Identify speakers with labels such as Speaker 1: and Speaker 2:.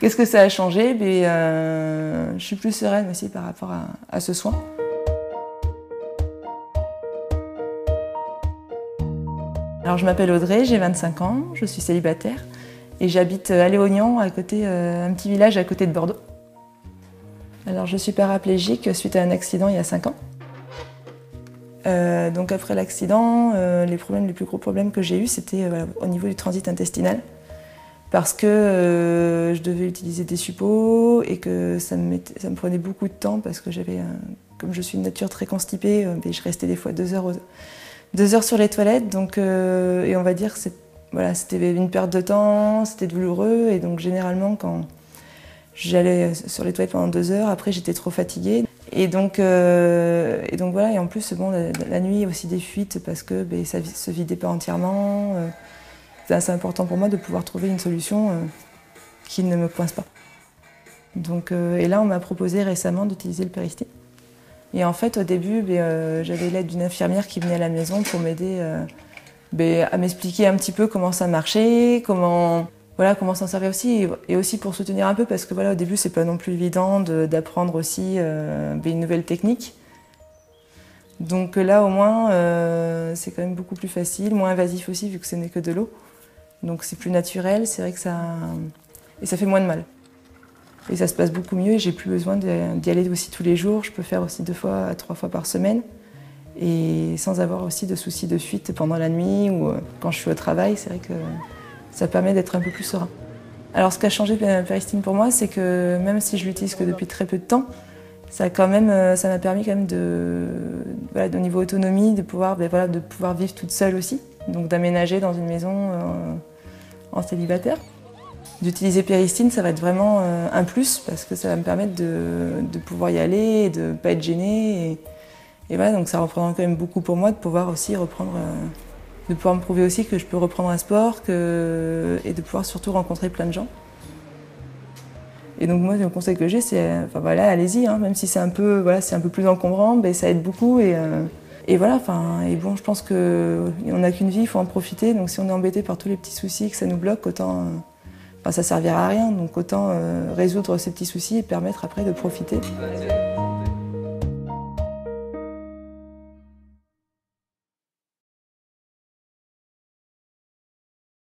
Speaker 1: Qu'est-ce que ça a changé? Je suis plus sereine aussi par rapport à ce soin. Alors je m'appelle Audrey, j'ai 25 ans, je suis célibataire et j'habite à Léognan, un petit village à côté de Bordeaux. Alors je suis paraplégique suite à un accident il y a 5 ans. Donc après l'accident, les plus gros problèmes que j'ai eus, c'était au niveau du transit intestinal. Parce que je devais utiliser des supports et que ça me prenait beaucoup de temps parce que comme je suis une nature très constipée, je restais des fois 2 heures sur les toilettes. Donc, et on va dire que c'était une perte de temps, c'était douloureux. Et donc généralement quand j'allais sur les toilettes pendant 2 heures, après j'étais trop fatiguée. Et donc voilà, et en plus la nuit aussi des fuites parce que ça se vidait pas entièrement. C'est assez important pour moi de pouvoir trouver une solution qui ne me coince pas. Donc, et là, on m'a proposé récemment d'utiliser le Peristy. Et en fait, au début, j'avais l'aide d'une infirmière qui venait à la maison pour m'aider à m'expliquer un petit peu comment ça marchait, comment s'en servir aussi, et aussi pour soutenir un peu, parce que au début, c'est pas non plus évident d'apprendre aussi une nouvelle technique. Donc là, au moins, c'est quand même beaucoup plus facile, moins invasif aussi, vu que ce n'est que de l'eau. Donc c'est plus naturel, c'est vrai que ça fait moins de mal. Et ça se passe beaucoup mieux et j'ai plus besoin d'y aller aussi tous les jours. Je peux faire aussi 2 à 3 fois par semaine et sans avoir aussi de soucis de fuite pendant la nuit ou quand je suis au travail. C'est vrai que ça permet d'être un peu plus serein. Alors ce qui a changé Peristy pour moi, c'est que même si je l'utilise que depuis très peu de temps, ça m'a permis quand même au niveau autonomie, de pouvoir vivre toute seule aussi. Donc d'aménager dans une maison en célibataire. D'utiliser Peristy, ça va être vraiment un plus parce que ça va me permettre de pouvoir y aller et de ne pas être gênée. Et voilà, donc ça représente quand même beaucoup pour moi de pouvoir aussi reprendre, de pouvoir me prouver aussi que je peux reprendre un sport et de pouvoir surtout rencontrer plein de gens. Et donc moi, le conseil que j'ai, c'est, allez-y, hein, même si c'est un peu plus encombrant, ça aide beaucoup. Et voilà, je pense qu'on n'a qu'une vie, il faut en profiter. Donc si on est embêté par tous les petits soucis, que ça nous bloque, autant, ça servira à rien. Donc autant résoudre ces petits soucis et permettre après de profiter.